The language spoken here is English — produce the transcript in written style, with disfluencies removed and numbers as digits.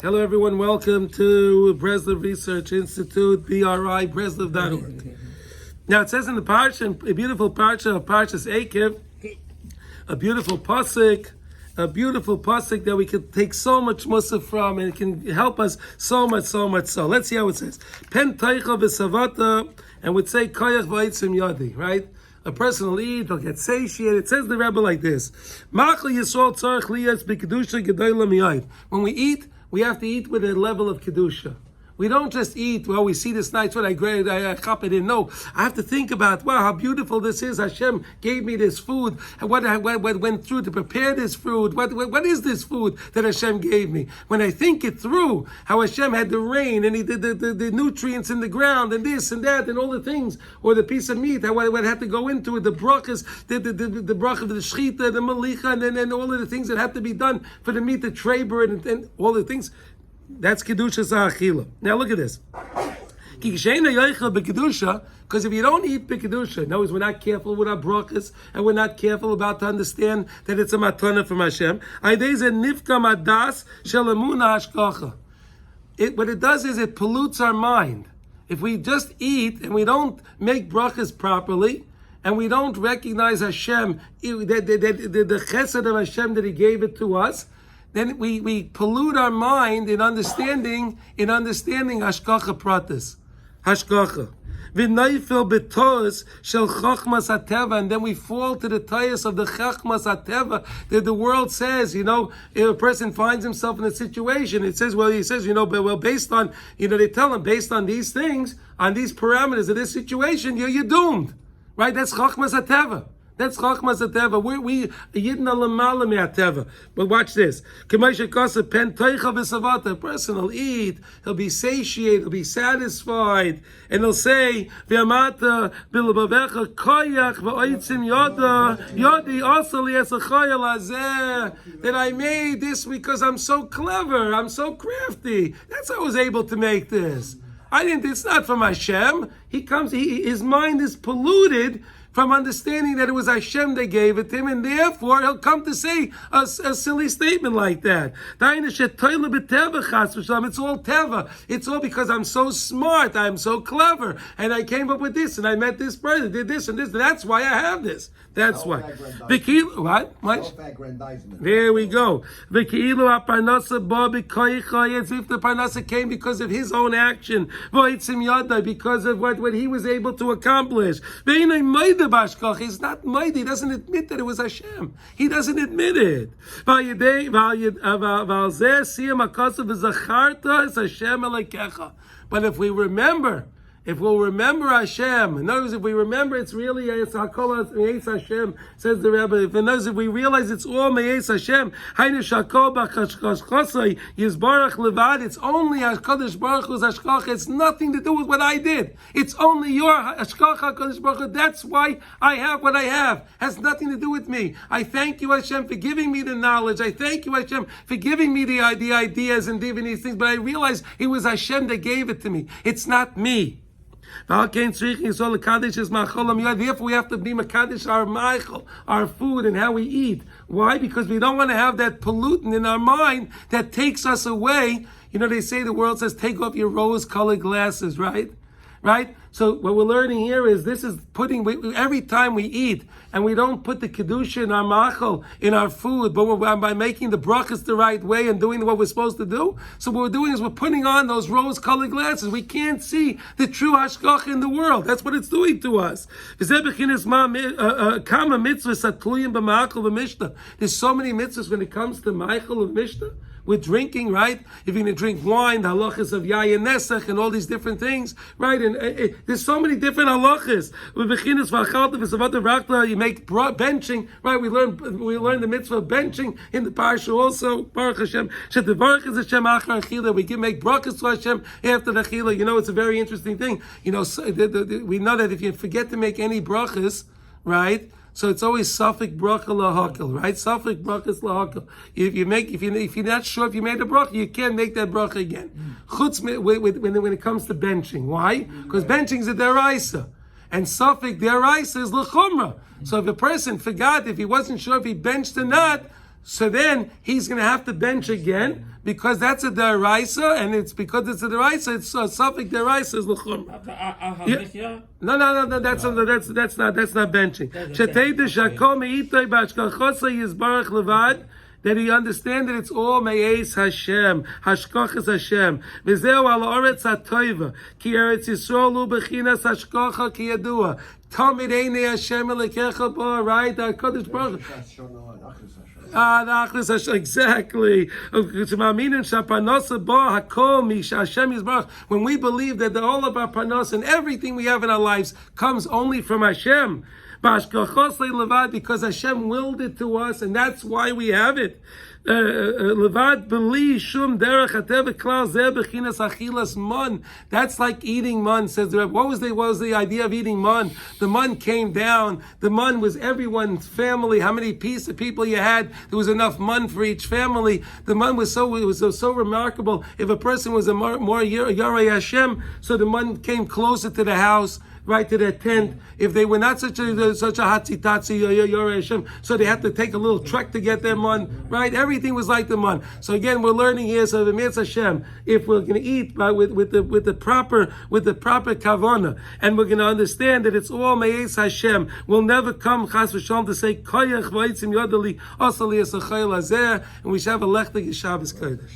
Hello everyone, welcome to Breslov Research Institute, BRI, Breslov.org. Now it says in the parsha, a beautiful parsha of Parshas Eikev, a beautiful pasuk that we could take so much musaf from, and it can help us so much so. Let's see how it says. Pen teicha v'savata, and would say koyach v'aitzim yadi, right? A person will eat, he'll get satiated. It says the Rebbe like this: Machli Yisrael tzarich liyas b'kedusha gedola miyad. When we eat, we have to eat with a level of kedusha. We don't just eat, well, we see this night's what I chop it in. No, I have to think about, wow, how beautiful this is. Hashem gave me this food. What went through to prepare this food? What is this food that Hashem gave me? When I think it through, how Hashem had the rain and He did the nutrients in the ground and this and that and all the things, or the piece of meat, how I had to go into it, the brachas, the brach of the shchita, the malicha, and then all of the things that have to be done for the meat, the treber, and all the things. That's kedusha sa'achila. Now look at this. Because if you don't eat b'kedusha, in other words, we're not careful with our brachas, and we're not careful about to understand that it's a matana from Hashem. What it does is it pollutes our mind. If we just eat and we don't make brachas properly, and we don't recognize Hashem, the chesed of Hashem that He gave it to us, then we pollute our mind in understanding hashgacha pratis, hashgacha. V'naifel b'toz shel chachmas hateva, and then we fall to the tayas of the chachmas hateva that the world says, if a person finds himself in a situation, it says, based on, they tell him, based on these things, on these parameters of this situation, you're doomed, right? That's chachmas hateva. That's chachmas hateva. We yidna lamala me'ateva. But watch this. A person will eat, he'll be satiated, he'll be satisfied, and he'll say, that I made this because I'm so clever, I'm so crafty. That's how I was able to make this. It's not from Hashem. His mind is polluted from understanding that it was Hashem that gave it to him, and therefore he'll come to say a silly statement like that. It's all teva. It's all because I'm so smart, I'm so clever, and I came up with this, and I met this person, did this and this, and that's why I have this. That's why. What? There we go. As if the parnasa came because of his own action, because of what he was able to accomplish. He's not mighty. He doesn't admit that it was Hashem. He doesn't admit it. But if we remember, Hashem, in other words, if we remember it's really Me'ez Hashem, says the Rebbe, if we realize it's all Me'ez Hashem, it's only HaKadosh Baruch Hu's Hashgacha. It's nothing to do with what I did. It's only your Hashgacha, HaKadosh Baruch Hu. That's why I have what I have. Has nothing to do with me. I thank you, Hashem, for giving me the knowledge. I thank you, Hashem, for giving me the ideas and even these things, but I realize it was Hashem that gave it to me. It's not me. Therefore, we have to be makadesh our meichel, our food, and how we eat. Why? Because we don't want to have that pollutant in our mind that takes us away. They say the world says, take off your rose-colored glasses, right? Right? So what we're learning here is this is every time we eat, and we don't put the kedusha in our machal, in our food, but by making the brachas the right way and doing what we're supposed to do. So what we're doing is we're putting on those rose-colored glasses. We can't see the true hashgacha in the world. That's what it's doing to us. There's so many mitzvahs when it comes to meichel of mishnah. With drinking, right? If you're going to drink wine, the halachas of yayin nesach and all these different things, right? And there's so many different halachas. You make benching, right? We learn the mitzvah of benching in the parsha also. Baruch Hashem. We make brachas to Hashem after the chila. It's a very interesting thing. We know that if you forget to make any brachas, right? So it's always suffik bracha lahakil, right? Suffik brachas lahakil. If you're not sure if you made a bracha, you can't make that bracha again. Chutz when it comes to benching, why? Because benching is a deraisa, and suffik deraisa is lechumra. So if a person forgot, if he wasn't sure if he benched or not, So then he's going to have to bench again because that's a deraisa, and it's because it's a deraisa. It's a suffix deraisa is l'chum. No. That's not benching. Shetei deshakol meitay b'ashkachosay yizbarach levad. That he understand that it's all me'es Hashem, hashkochas Hashem. V'zeu al oretz ha'toiva, ki eretz Yisrael hu bechinas hashkocha ki yadua. Tamid einei Hashem elekecha bo, right? HaKadosh Baruch the Achlis Hashem, exactly. When we believe that all of our panos and everything we have in our lives comes only from Hashem, because Hashem willed it to us, and that's why we have it. That's like eating man, says the Rebbe. What was the idea of eating man? The man came down. The man was everyone's family. How many pieces of people you had? There was enough man for each family. The man was so remarkable. If a person was a more Yarei Hashem, so the man came closer to the house, right to their tent. If they were not such a hatzitatzi Yorei Hashem, so they had to take a little trek to get their man, right? Everything was like the man. So again, we're learning here. So the Mitzvah Hashem, if we're going to eat with the proper kavana, and we're going to understand that it's all me'es Hashem, we'll never come chas v'shalom to say koyach v'yitzim yodali asali esachayil hazeh, and we shall have a lechtig Shabbos kodesh.